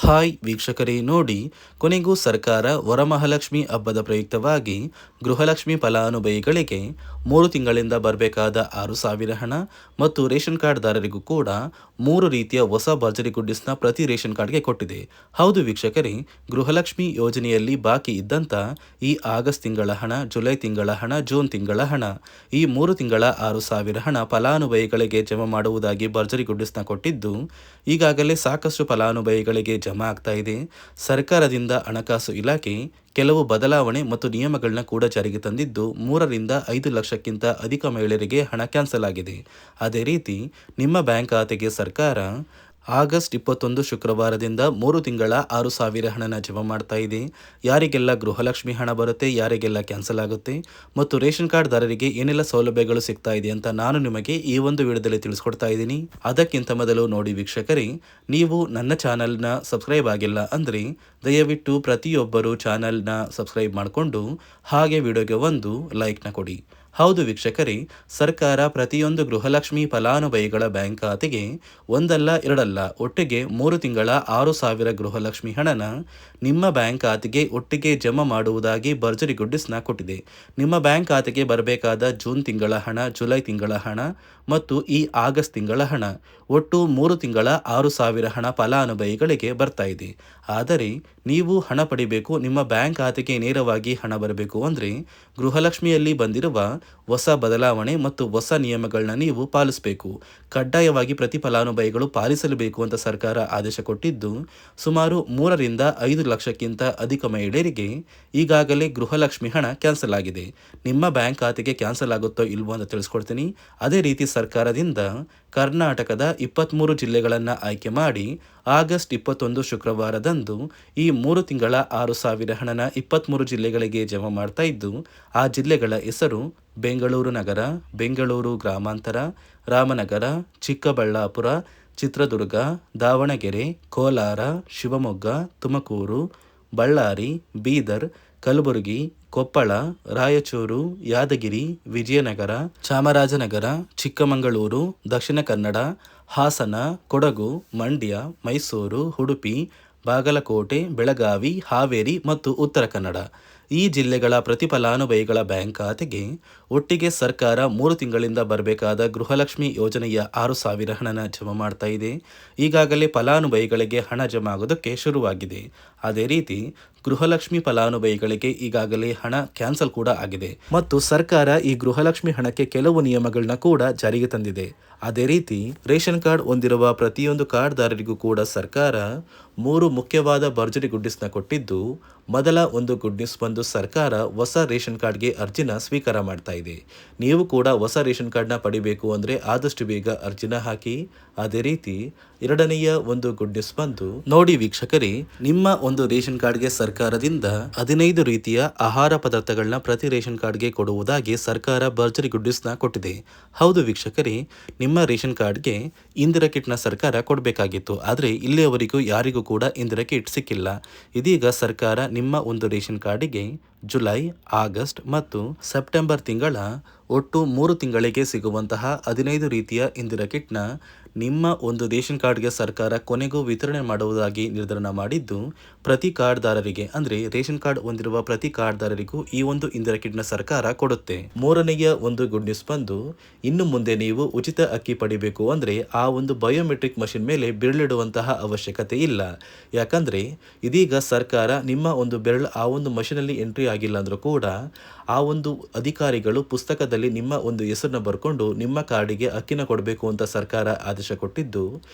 Hi ವೀಕ್ಷಕರೇ, ನೋಡಿ, ಕೊನೆಗೂ ಸರ್ಕಾರ ವರಮಹಾಲಕ್ಷ್ಮಿ ಹಬ್ಬದ ಪ್ರಯುಕ್ತವಾಗಿ ಗೃಹಲಕ್ಷ್ಮಿ ಫಲಾನುಭವಿಗಳಿಗೆ 3 ತಿಂಗಳಿಂದ ಬರಬೇಕಾದ 6,000 ಹಣ ಮತ್ತು ರೇಷನ್ ಕಾರ್ಡ್ದಾರರಿಗೂ ಕೂಡ 3 ರೀತಿಯ ಹೊಸ ಭರ್ಜರಿ ಗುಡ್ಡಿಸ್ನ ಪ್ರತಿ ರೇಷನ್ ಕಾರ್ಡ್ಗೆ ಕೊಟ್ಟಿದೆ. ಹೌದು ವೀಕ್ಷಕರೇ, ಗೃಹಲಕ್ಷ್ಮಿ ಯೋಜನೆಯಲ್ಲಿ ಬಾಕಿ ಇದ್ದಂಥ ಈ ಆಗಸ್ಟ್ ತಿಂಗಳ ಹಣ, ಜುಲೈ ತಿಂಗಳ ಹಣ, ಜೂನ್ ತಿಂಗಳ ಹಣ, ಈ 3 ತಿಂಗಳ 6,000 ಹಣ ಫಲಾನುಭವಿಗಳಿಗೆ ಜಮಾ ಮಾಡುವುದಾಗಿ ಭರ್ಜರಿ ಗುಡ್ಡಿಸ್ನ ಕೊಟ್ಟಿದ್ದು, ಈಗಾಗಲೇ ಸಾಕಷ್ಟು ಫಲಾನುಭವಿಗಳಿಗೆ ಜಮಾ ಆಗ್ತಾ ಇದೆ. ಸರ್ಕಾರದಿಂದ ಹಣಕಾಸು ಇಲಾಖೆ ಕೆಲವು ಬದಲಾವಣೆ ಮತ್ತು ನಿಯಮಗಳನ್ನ ಕೂಡ ಜಾರಿಗೆ ತಂದಿದ್ದು, 3ರಿಂದ 5 ಲಕ್ಷಕ್ಕಿಂತ ಅಧಿಕ ಮಹಿಳೆಯರಿಗೆ ಹಣ ಕ್ಯಾನ್ಸಲ್ ಆಗಿದೆ. ಅದೇ ರೀತಿ ನಿಮ್ಮ ಬ್ಯಾಂಕ್ ಖಾತೆಗೆ ಸರ್ಕಾರ ಆಗಸ್ಟ್ 21 ಶುಕ್ರವಾರದಿಂದ 3 ತಿಂಗಳ 6,000 ಹಣನ ಜಮಾ ಮಾಡ್ತಾ ಇದೆ. ಯಾರಿಗೆಲ್ಲ ಗೃಹಲಕ್ಷ್ಮಿ ಹಣ ಬರುತ್ತೆ, ಯಾರಿಗೆಲ್ಲ ಕ್ಯಾನ್ಸಲ್ ಆಗುತ್ತೆ ಮತ್ತು ರೇಷನ್ ಕಾರ್ಡ್ದಾರರಿಗೆ ಏನೆಲ್ಲ ಸೌಲಭ್ಯಗಳು ಸಿಗ್ತಾ ಇದೆ ಅಂತ ನಾನು ನಿಮಗೆ ಈ ಒಂದು ವಿಡಿಯೋದಲ್ಲಿ ತಿಳಿಸ್ಕೊಡ್ತಾ ಇದ್ದೀನಿ. ಅದಕ್ಕಿಂತ ಮೊದಲು ನೋಡಿ ವೀಕ್ಷಕರೇ, ನೀವು ನನ್ನ ಚಾನಲ್ನ ಸಬ್ಸ್ಕ್ರೈಬ್ ಆಗಿಲ್ಲ ಅಂದರೆ ದಯವಿಟ್ಟು ಪ್ರತಿಯೊಬ್ಬರು ಚಾನಲ್ನ ಸಬ್ಸ್ಕ್ರೈಬ್ ಮಾಡಿಕೊಂಡು ಹಾಗೆ ವಿಡಿಯೋಗೆ ಒಂದು ಲೈಕ್ನ ಕೊಡಿ. ಹೌದು ವೀಕ್ಷಕರೇ, ಸರ್ಕಾರ ಪ್ರತಿಯೊಂದು ಗೃಹಲಕ್ಷ್ಮಿ ಫಲಾನುಭವಿಗಳ ಬ್ಯಾಂಕ್ ಖಾತೆಗೆ ಒಂದಲ್ಲ ಎರಡಲ್ಲ ಒಟ್ಟಿಗೆ 3 ತಿಂಗಳ 6,000 ಗೃಹಲಕ್ಷ್ಮಿ ಹಣನ ನಿಮ್ಮ ಬ್ಯಾಂಕ್ ಖಾತೆಗೆ ಒಟ್ಟಿಗೆ ಜಮಾ ಮಾಡುವುದಾಗಿ ಭರ್ಜರಿ ಗುಡ್ಡಿಸ್ನ ಕೊಟ್ಟಿದೆ. ನಿಮ್ಮ ಬ್ಯಾಂಕ್ ಖಾತೆಗೆ ಬರಬೇಕಾದ ಜೂನ್ ತಿಂಗಳ ಹಣ, ಜುಲೈ ತಿಂಗಳ ಹಣ ಮತ್ತು ಈ ಆಗಸ್ಟ್ ತಿಂಗಳ ಹಣ, ಒಟ್ಟು 3 ತಿಂಗಳ 6,000 ಹಣ ಫಲಾನುಭವಿಗಳಿಗೆ ಬರ್ತಾ ಇದೆ. ಆದರೆ ನೀವು ಹಣ ಪಡಿಬೇಕು, ನಿಮ್ಮ ಬ್ಯಾಂಕ್ ಖಾತೆಗೆ ನೇರವಾಗಿ ಹಣ ಬರಬೇಕು ಅಂದರೆ ಗೃಹಲಕ್ಷ್ಮಿಯಲ್ಲಿ ಬಂದಿರುವ ಹೊಸ ಬದಲಾವಣೆ ಮತ್ತು ಹೊಸ ನಿಯಮಗಳನ್ನ ನೀವು ಪಾಲಿಸಬೇಕು. ಕಡ್ಡಾಯವಾಗಿ ಪ್ರತಿ ಫಲಾನುಭವಿಗಳು ಪಾಲಿಸಲೇಬೇಕು ಅಂತ ಸರ್ಕಾರ ಆದೇಶ ಕೊಟ್ಟಿದ್ದು, ಸುಮಾರು 3ರಿಂದ 5 ಲಕ್ಷಕ್ಕಿಂತ ಅಧಿಕ ಮಹಿಳೆಯರಿಗೆ ಈಗಾಗಲೇ ಗೃಹಲಕ್ಷ್ಮಿ ಹಣ ಕ್ಯಾನ್ಸಲ್ ಆಗಿದೆ. ನಿಮ್ಮ ಬ್ಯಾಂಕ್ ಖಾತೆಗೆ ಕ್ಯಾನ್ಸಲ್ ಆಗುತ್ತೋ ಇಲ್ವೋ ಅಂತ ತಿಳಿಸ್ಕೊಡ್ತೀನಿ. ಅದೇ ರೀತಿ ಸರ್ಕಾರದಿಂದ ಕರ್ನಾಟಕದ 23 ಜಿಲ್ಲೆಗಳನ್ನು ಆಯ್ಕೆ ಮಾಡಿ ಆಗಸ್ಟ್ 21 ಶುಕ್ರವಾರದಂದು ಈ 3 ತಿಂಗಳ 6,000 ಹಣನ 23 ಜಿಲ್ಲೆಗಳಿಗೆ ಜಮಾ ಮಾಡ್ತಾ ಇದ್ದು, ಆ ಜಿಲ್ಲೆಗಳ ಹೆಸರು ಬೆಂಗಳೂರು ನಗರ, ಬೆಂಗಳೂರು ಗ್ರಾಮಾಂತರ, ರಾಮನಗರ, ಚಿಕ್ಕಬಳ್ಳಾಪುರ, ಚಿತ್ರದುರ್ಗ, ದಾವಣಗೆರೆ, ಕೋಲಾರ, ಶಿವಮೊಗ್ಗ, ತುಮಕೂರು, ಬಳ್ಳಾರಿ, ಬೀದರ್, ಕಲಬುರಗಿ, ಕೊಪ್ಪಳ, ರಾಯಚೂರು, ಯಾದಗಿರಿ, ವಿಜಯನಗರ, ಚಾಮರಾಜನಗರ, ಚಿಕ್ಕಮಗಳೂರು, ದಕ್ಷಿಣ ಕನ್ನಡ, ಹಾಸನ, ಕೊಡಗು, ಮಂಡ್ಯ, ಮೈಸೂರು, ಉಡುಪಿ, ಬಾಗಲಕೋಟೆ, ಬೆಳಗಾವಿ, ಹಾವೇರಿ ಮತ್ತು ಉತ್ತರ ಕನ್ನಡ ಈ ಜಿಲ್ಲೆಗಳ ಪ್ರತಿ ಫಲಾನುಭವಿಗಳ ಬ್ಯಾಂಕ್ ಖಾತೆಗೆ ಒಟ್ಟಿಗೆ ಸರ್ಕಾರ 3 ತಿಂಗಳಿಂದ ಬರಬೇಕಾದ ಗೃಹಲಕ್ಷ್ಮಿ ಯೋಜನೆಯ 6,000 ಹಣನ ಜಮಾ ಮಾಡ್ತಾ ಇದೆ. ಈಗಾಗಲೇ ಫಲಾನುಭವಿಗಳಿಗೆ ಹಣ ಜಮಾ ಆಗೋದಕ್ಕೆ ಶುರುವಾಗಿದೆ. ಅದೇ ರೀತಿ ಗೃಹಲಕ್ಷ್ಮಿ ಫಲಾನುಭವಿಗಳಿಗೆ ಈಗಾಗಲೇ ಹಣ ಕ್ಯಾನ್ಸಲ್ ಕೂಡ ಆಗಿದೆ ಮತ್ತು ಸರ್ಕಾರ ಈ ಗೃಹಲಕ್ಷ್ಮಿ ಹಣಕ್ಕೆ ಕೆಲವು ನಿಯಮಗಳನ್ನ ಕೂಡ ಜಾರಿಗೆ ತಂದಿದೆ. ಅದೇ ರೀತಿ ರೇಷನ್ ಕಾರ್ಡ್ ಹೊಂದಿರುವ ಪ್ರತಿಯೊಂದು ಕಾರ್ಡ್ದಾರರಿಗೂ ಕೂಡ ಸರ್ಕಾರ 3 ಮುಖ್ಯವಾದ ಭರ್ಜರಿ ಗುಡ್ಡಿಸ್ನ ಕೊಟ್ಟಿದ್ದು, ಮೊದಲ ಒಂದು ಗುಡ್ ನ್ಯೂಸ್ ಬಂದು ಸರ್ಕಾರ ಹೊಸ ರೇಷನ್ ಕಾರ್ಡ್ಗೆ ಅರ್ಜಿನ ಸ್ವೀಕಾರ ಮಾಡ್ತಾ ಇದೆ. ನೀವು ಕೂಡ ಹೊಸ ರೇಷನ್ ಕಾರ್ಡ್ನ ಪಡಿಬೇಕು ಅಂದರೆ ಆದಷ್ಟು ಬೇಗ ಅರ್ಜಿನ ಹಾಕಿ. ಅದೇ ರೀತಿ ಎರಡನೆಯ ಒಂದು ಗುಡ್ ನ್ಯೂಸ್ ಬಂದು ನೋಡಿ ವೀಕ್ಷಕರೇ, ನಿಮ್ಮ ಒಂದು ರೇಷನ್ ಕಾರ್ಡ್ಗೆ ಸರ್ಕಾರದಿಂದ 15 ರೀತಿಯ ಆಹಾರ ಪದಾರ್ಥಗಳನ್ನ ಪ್ರತಿ ರೇಷನ್ ಕಾರ್ಡ್ಗೆ ಕೊಡುವುದಾಗಿ ಸರ್ಕಾರ ಭರ್ಜರಿ ಗುಡ್ ನ್ಯೂಸ್ನ ಕೊಟ್ಟಿದೆ. ಹೌದು ವೀಕ್ಷಕರೇ, ನಿಮ್ಮ ರೇಷನ್ ಕಾರ್ಡ್ಗೆ ಇಂದಿರಾ ಕಿಟ್ನ ಸರ್ಕಾರ ಕೊಡಬೇಕಾಗಿತ್ತು, ಆದರೆ ಇಲ್ಲಿಯವರೆಗೂ ಯಾರಿಗೂ ಕೂಡ ಇಂದಿರಾ ಕಿಟ್ ಸಿಕ್ಕಿಲ್ಲ. ಇದೀಗ ಸರ್ಕಾರ ನಿಮ್ಮ ಒಂದು ರೇಷನ್ ಕಾರ್ಡಿಗೆ ಜುಲೈ, ಆಗಸ್ಟ್ ಮತ್ತು ಸೆಪ್ಟೆಂಬರ್ ತಿಂಗಳ ಒಟ್ಟು 3 ತಿಂಗಳಿಗೆ ಸಿಗುವಂತಹ 15 ರೀತಿಯ ಇಂದಿರಾ ಕಿಟ್ನ ನಿಮ್ಮ ಒಂದು ರೇಷನ್ ಕಾರ್ಡ್ಗೆ ಸರ್ಕಾರ ಕೊನೆಗೂ ವಿತರಣೆ ಮಾಡುವುದಾಗಿ ನಿರ್ಧಾರ ಮಾಡಿದ್ದು, ಪ್ರತಿ ಕಾರ್ಡ್ದಾರರಿಗೆ ಅಂದರೆ ರೇಷನ್ ಕಾರ್ಡ್ ಹೊಂದಿರುವ ಪ್ರತಿ ಕಾರ್ಡ್ದಾರರಿಗೂ ಈ ಒಂದು ಇಂದಿರಾ ಕಿಟ್ನ ಸರ್ಕಾರ ಕೊಡುತ್ತೆ. 3ನೆಯ ಒಂದು ಗುಡ್ ನ್ಯೂಸ್ ಬಂದು, ಇನ್ನು ಮುಂದೆ ನೀವು ಉಚಿತ ಅಕ್ಕಿ ಪಡಿಬೇಕು ಅಂದರೆ ಆ ಒಂದು ಬಯೋಮೆಟ್ರಿಕ್ ಮಷಿನ್ ಮೇಲೆ ಬೆರಳಿಡುವಂತಹ ಅವಶ್ಯಕತೆ ಇಲ್ಲ. ಯಾಕಂದರೆ ಇದೀಗ ಸರ್ಕಾರ ನಿಮ್ಮ ಒಂದು ಬೆರಳು ಆ ಒಂದು ಮಷಿನಲ್ಲಿ ಎಂಟ್ರಿ ಆಗಿಲ್ಲ ಅಂದರೂ ಕೂಡ ಆ ಒಂದು ಅಧಿಕಾರಿಗಳು ಪುಸ್ತಕದಲ್ಲಿ ನಿಮ್ಮ ಒಂದು ಹೆಸರನ್ನ ಬರ್ಕೊಂಡು ನಿಮ್ಮ ಕಾರ್ಡಿಗೆ ಅಕ್ಕಿನ ಕೊಡಬೇಕು ಅಂತ ಸರ್ಕಾರ ಆದೇಶ ಕೊಟ್ಟಿದ್ದು,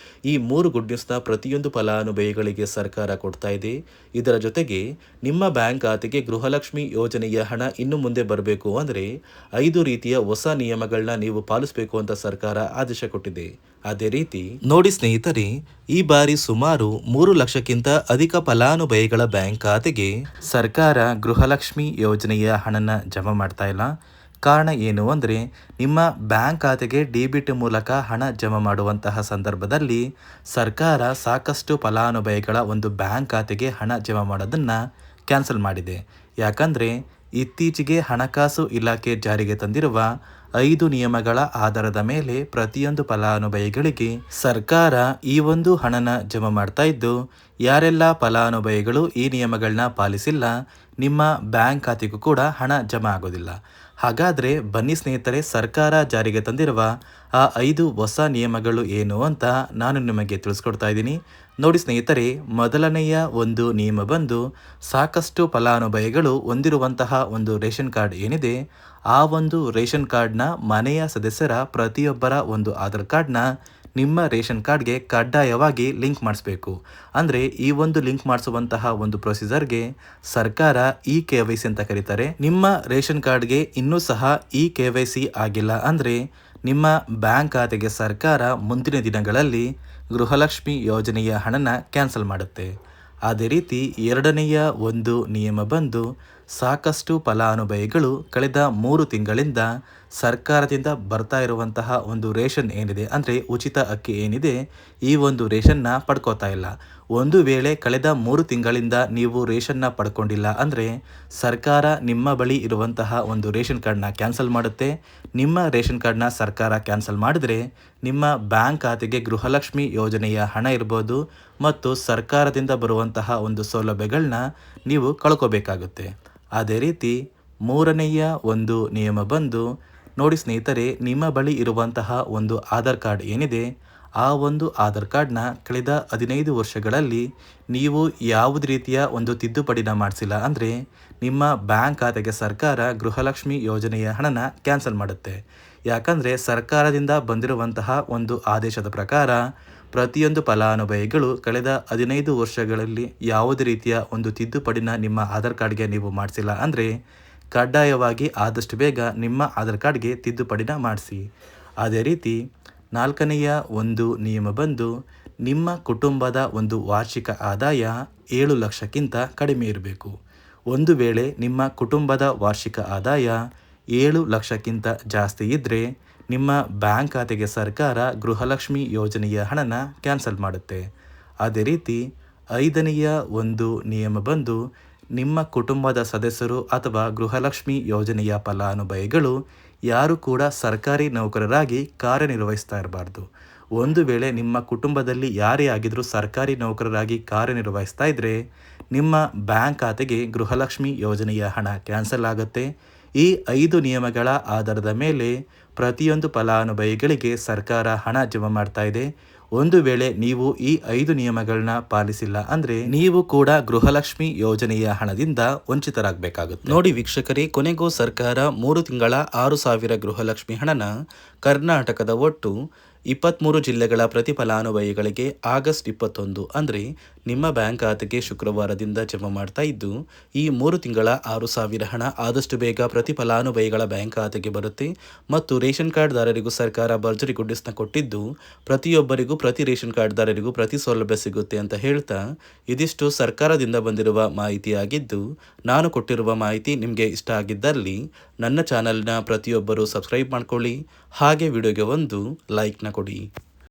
ಈ 3 ಗುಡ್ ನ್ಯೂಸ್ನ ಪ್ರತಿಯೊಂದು ಫಲಾನುಭವಿಗಳಿಗೆ ಸರ್ಕಾರ ಕೊಡ್ತಾ ಇದೆ. ಇದರ ಜೊತೆಗೆ ನಿಮ್ಮ ಬ್ಯಾಂಕ್ ಖಾತೆಗೆ ಗೃಹಲಕ್ಷ್ಮಿ ಯೋಜನೆಯ ಹಣ ಇನ್ನು ಮುಂದೆ ಬರಬೇಕು ಅಂದರೆ 5 ರೀತಿಯ ಹೊಸ ನಿಯಮಗಳನ್ನ ನೀವು ಪಾಲಿಸಬೇಕು ಅಂತ ಸರ್ಕಾರ ಆದೇಶ ಕೊಟ್ಟಿದೆ. ಅದೇ ರೀತಿ ನೋಡಿ ಸ್ನೇಹಿತರೆ, ಈ ಬಾರಿ ಸುಮಾರು 3 ಲಕ್ಷಕ್ಕಿಂತ ಅಧಿಕ ಫಲಾನುಭವಿಗಳ ಬ್ಯಾಂಕ್ ಖಾತೆಗೆ ಸರ್ಕಾರ ಗೃಹಲಕ್ಷ್ಮಿ ಯೋಜನೆಯ ಹಣನ ಜಮಾ ಮಾಡ್ತಾ ಇಲ್ಲ. ಕಾರಣ ಏನು ಅಂದರೆ, ನಿಮ್ಮ ಬ್ಯಾಂಕ್ ಖಾತೆಗೆ ಡೆಬಿಟ್ ಮೂಲಕ ಹಣ ಜಮಾ ಮಾಡುವಂತಹ ಸಂದರ್ಭದಲ್ಲಿ ಸರ್ಕಾರ ಸಾಕಷ್ಟು ಫಲಾನುಭವಿಗಳ ಒಂದು ಬ್ಯಾಂಕ್ ಖಾತೆಗೆ ಹಣ ಜಮಾ ಮಾಡೋದನ್ನು ಕ್ಯಾನ್ಸಲ್ ಮಾಡಿದೆ. ಯಾಕಂದರೆ ಇತ್ತೀಚೆಗೆ ಹಣಕಾಸು ಇಲಾಖೆ ಜಾರಿಗೆ ತಂದಿರುವ 5 ನಿಯಮಗಳ ಆಧಾರದ ಮೇಲೆ ಪ್ರತಿಯೊಂದು ಫಲಾನುಭವಿಗಳಿಗೆ ಸರ್ಕಾರ ಈ ಒಂದು ಹಣನ ಜಮಾ ಮಾಡ್ತಾ ಇದ್ದು, ಯಾರೆಲ್ಲ ಫಲಾನುಭವಿಗಳು ಈ ನಿಯಮಗಳನ್ನ ಪಾಲಿಸಿಲ್ಲ ನಿಮ್ಮ ಬ್ಯಾಂಕ್ ಖಾತೆಗೂ ಕೂಡ ಹಣ ಜಮಾ ಆಗೋದಿಲ್ಲ. ಹಾಗಾದರೆ ಬನ್ನಿ ಸ್ನೇಹಿತರೆ, ಸರ್ಕಾರ ಜಾರಿಗೆ ತಂದಿರುವ ಆ 5 ಹೊಸ ನಿಯಮಗಳು ಏನು ಅಂತ ನಾನು ನಿಮಗೆ ತಿಳಿಸ್ಕೊಡ್ತಾ ಇದ್ದೀನಿ. ನೋಡಿ ಸ್ನೇಹಿತರೆ, ಮೊದಲನೆಯ ಒಂದು ನಿಯಮ ಬಂದು ಸಾಕಷ್ಟು ಫಲಾನುಭವಿಗಳು ಹೊಂದಿರುವಂತಹ ಒಂದು ರೇಷನ್ ಕಾರ್ಡ್ ಏನಿದೆ, ಆ ಒಂದು ರೇಷನ್ ಕಾರ್ಡ್ನ ಮನೆಯ ಸದಸ್ಯರ ಪ್ರತಿಯೊಬ್ಬರ ಒಂದು ಆಧಾರ್ ಕಾರ್ಡ್ನ ನಿಮ್ಮ ರೇಷನ್ ಕಾರ್ಡ್ಗೆ ಕಡ್ಡಾಯವಾಗಿ ಲಿಂಕ್ ಮಾಡಿಸ್ಬೇಕು. ಅಂದರೆ ಈ ಒಂದು ಲಿಂಕ್ ಮಾಡಿಸುವಂತಹ ಒಂದು ಪ್ರೊಸೀಜರ್ಗೆ ಸರ್ಕಾರ KYC ಅಂತ ಕರೀತಾರೆ. ನಿಮ್ಮ ರೇಷನ್ ಕಾರ್ಡ್ಗೆ ಇನ್ನೂ ಸಹ KYC ಆಗಿಲ್ಲ ಅಂದರೆ ನಿಮ್ಮ ಬ್ಯಾಂಕ್ ಖಾತೆಗೆ ಸರ್ಕಾರ ಮುಂದಿನ ದಿನಗಳಲ್ಲಿ ಗೃಹಲಕ್ಷ್ಮಿ ಯೋಜನೆಯ ಹಣನ ಕ್ಯಾನ್ಸಲ್ ಮಾಡುತ್ತೆ. ಅದೇ ರೀತಿ ಎರಡನೆಯ ಒಂದು ನಿಯಮ ಬಂದು ಸಾಕಷ್ಟು ಫಲಾನುಭವಿಗಳು ಕಳೆದ 3 ತಿಂಗಳಿಂದ ಸರ್ಕಾರದಿಂದ ಬರ್ತಾ ಇರುವಂತಹ ಒಂದು ರೇಷನ್ ಏನಿದೆ, ಅಂದರೆ ಉಚಿತ ಅಕ್ಕಿ ಏನಿದೆ, ಈ ಒಂದು ರೇಷನ್ನ ಪಡ್ಕೋತಾ ಇಲ್ಲ. ಒಂದು ವೇಳೆ ಕಳೆದ 3 ತಿಂಗಳಿಂದ ನೀವು ರೇಷನ್ನ ಪಡ್ಕೊಂಡಿಲ್ಲ ಅಂದರೆ ಸರ್ಕಾರ ನಿಮ್ಮ ಬಳಿ ಇರುವಂತಹ ಒಂದು ರೇಷನ್ ಕಾರ್ಡ್ನ ಕ್ಯಾನ್ಸಲ್ ಮಾಡುತ್ತೆ. ನಿಮ್ಮ ರೇಷನ್ ಕಾರ್ಡ್ನ ಸರ್ಕಾರ ಕ್ಯಾನ್ಸಲ್ ಮಾಡಿದರೆ ನಿಮ್ಮ ಬ್ಯಾಂಕ್ ಖಾತೆಗೆ ಗೃಹಲಕ್ಷ್ಮಿ ಯೋಜನೆಯ ಹಣ ಇರ್ಬೋದು ಮತ್ತು ಸರ್ಕಾರದಿಂದ ಬರುವಂತಹ ಒಂದು ಸೌಲಭ್ಯಗಳನ್ನ ನೀವು ಕಳ್ಕೋಬೇಕಾಗುತ್ತೆ. ಅದೇ ರೀತಿ ಮೂರನೆಯ ಒಂದು ನಿಯಮ ಬಂದು ನೋಡಿ ಸ್ನೇಹಿತರೆ, ನಿಮ್ಮ ಬಳಿ ಇರುವಂತಹ ಒಂದು ಆಧಾರ್ ಕಾರ್ಡ್ ಏನಿದೆ, ಆ ಒಂದು ಆಧಾರ್ ಕಾರ್ಡ್ನ ಕಳೆದ 15 ವರ್ಷಗಳಲ್ಲಿ ನೀವು ಯಾವುದೇ ರೀತಿಯ ಒಂದು ತಿದ್ದುಪಡಿನ ಮಾಡಿಸಿಲ್ಲ ಅಂದರೆ ನಿಮ್ಮ ಬ್ಯಾಂಕ್ ಖಾತೆಗೆ ಸರ್ಕಾರ ಗೃಹಲಕ್ಷ್ಮಿ ಯೋಜನೆಯ ಹಣನ ಕ್ಯಾನ್ಸಲ್ ಮಾಡುತ್ತೆ. ಯಾಕಂದರೆ ಸರ್ಕಾರದಿಂದ ಬಂದಿರುವಂತಹ ಒಂದು ಆದೇಶದ ಪ್ರಕಾರ ಪ್ರತಿಯೊಂದು ಫಲಾನುಭವಿಗಳು ಕಳೆದ 15 ವರ್ಷಗಳಲ್ಲಿ ಯಾವುದೇ ರೀತಿಯ ಒಂದು ತಿದ್ದುಪಡಿನ ನಿಮ್ಮ ಆಧಾರ್ ಕಾರ್ಡ್ಗೆ ನೀವು ಮಾಡಿಸಿಲ್ಲ ಅಂದರೆ ಕಡ್ಡಾಯವಾಗಿ ಆದಷ್ಟು ಬೇಗ ನಿಮ್ಮ ಆಧಾರ್ ಕಾರ್ಡ್ಗೆ ತಿದ್ದುಪಡಿನ ಮಾಡಿಸಿ. ಅದೇ ರೀತಿ ನಾಲ್ಕನೆಯ ಒಂದು ನಿಯಮ ಬಂದು ನಿಮ್ಮ ಕುಟುಂಬದ ಒಂದು ವಾರ್ಷಿಕ ಆದಾಯ 7 ಲಕ್ಷಕ್ಕಿಂತ ಕಡಿಮೆ ಇರಬೇಕು. ಒಂದು ವೇಳೆ ನಿಮ್ಮ ಕುಟುಂಬದ ವಾರ್ಷಿಕ ಆದಾಯ 7 ಲಕ್ಷಕ್ಕಿಂತ ಜಾಸ್ತಿ ಇದ್ದರೆ ನಿಮ್ಮ ಬ್ಯಾಂಕ್ ಖಾತೆಗೆ ಸರ್ಕಾರ ಗೃಹಲಕ್ಷ್ಮಿ ಯೋಜನೆಯ ಹಣನ ಕ್ಯಾನ್ಸಲ್ ಮಾಡುತ್ತೆ. ಅದೇ ರೀತಿ ಐದನೆಯ ಒಂದು ನಿಯಮ ಬಂದು ನಿಮ್ಮ ಕುಟುಂಬದ ಸದಸ್ಯರು ಅಥವಾ ಗೃಹಲಕ್ಷ್ಮಿ ಯೋಜನೆಯ ಫಲಾನುಭವಿಗಳು ಯಾರು ಕೂಡ ಸರ್ಕಾರಿ ನೌಕರರಾಗಿ ಕಾರ್ಯನಿರ್ವಹಿಸ್ತಾ ಇರಬಾರ್ದು. ಒಂದು ವೇಳೆ ನಿಮ್ಮ ಕುಟುಂಬದಲ್ಲಿ ಯಾರೇ ಆಗಿದ್ರೂ ಸರ್ಕಾರಿ ನೌಕರರಾಗಿ ಕಾರ್ಯನಿರ್ವಹಿಸ್ತಾ ಇದ್ದರೆ ನಿಮ್ಮ ಬ್ಯಾಂಕ್ ಖಾತೆಗೆ ಗೃಹಲಕ್ಷ್ಮಿ ಯೋಜನೆಯ ಹಣ ಕ್ಯಾನ್ಸಲ್ ಆಗುತ್ತೆ. ಈ 5 ನಿಯಮಗಳ ಆಧಾರದ ಮೇಲೆ ಪ್ರತಿಯೊಂದು ಫಲಾನುಭವಿಗಳಿಗೆ ಸರ್ಕಾರ ಹಣ ಜಮಾ ಮಾಡ್ತಾ ಇದೆ. ಒಂದು ವೇಳೆ ನೀವು ಈ 5 ನಿಯಮಗಳನ್ನ ಪಾಲಿಸಿಲ್ಲ ಅಂದರೆ ನೀವು ಕೂಡ ಗೃಹಲಕ್ಷ್ಮಿ ಯೋಜನೆಯ ಹಣದಿಂದ ವಂಚಿತರಾಗಬೇಕಾಗುತ್ತೆ. ನೋಡಿ ವೀಕ್ಷಕರೇ, ಕೊನೆಗೂ ಸರ್ಕಾರ 3 ತಿಂಗಳ 6,000 ಗೃಹಲಕ್ಷ್ಮಿ ಹಣನ ಕರ್ನಾಟಕದ ಒಟ್ಟು 23 ಜಿಲ್ಲೆಗಳ ಪ್ರತಿ ಫಲಾನುಭವಿಗಳಿಗೆ ಆಗಸ್ಟ್ 21 ಅಂದರೆ ನಿಮ್ಮ ಬ್ಯಾಂಕ್ ಖಾತೆಗೆ ಶುಕ್ರವಾರದಿಂದ ಜಮಾ ಮಾಡ್ತಾ ಇದ್ದು, ಈ 3 ತಿಂಗಳ 6,000 ಹಣ ಆದಷ್ಟು ಬೇಗ ಪ್ರತಿ ಫಲಾನುಭವಿಗಳ ಬ್ಯಾಂಕ್ ಖಾತೆಗೆ ಬರುತ್ತೆ. ಮತ್ತು ರೇಷನ್ ಕಾರ್ಡ್ದಾರರಿಗೂ ಸರ್ಕಾರ ಭರ್ಜರಿ ಗುಡ್ಡಿಸ್ನ ಕೊಟ್ಟಿದ್ದು, ಪ್ರತಿಯೊಬ್ಬರಿಗೂ ಪ್ರತಿ ರೇಷನ್ ಕಾರ್ಡ್ದಾರರಿಗೂ ಪ್ರತಿ ಸೌಲಭ್ಯ ಸಿಗುತ್ತೆ ಅಂತ ಹೇಳ್ತಾ, ಇದಿಷ್ಟು ಸರ್ಕಾರದಿಂದ ಬಂದಿರುವ ಮಾಹಿತಿಯಾಗಿದ್ದು, ನಾನು ಕೊಟ್ಟಿರುವ ಮಾಹಿತಿ ನಿಮಗೆ ಇಷ್ಟ ಆಗಿದ್ದಲ್ಲಿ ನನ್ನ ಚಾನಲ್ನ ಪ್ರತಿಯೊಬ್ಬರು ಸಬ್ಸ್ಕ್ರೈಬ್ ಮಾಡ್ಕೊಳ್ಳಿ. ಹಾಗೆ ವಿಡಿಯೋಗೆ ಒಂದು ಲೈಕ್ನ ಕೊಡಿ.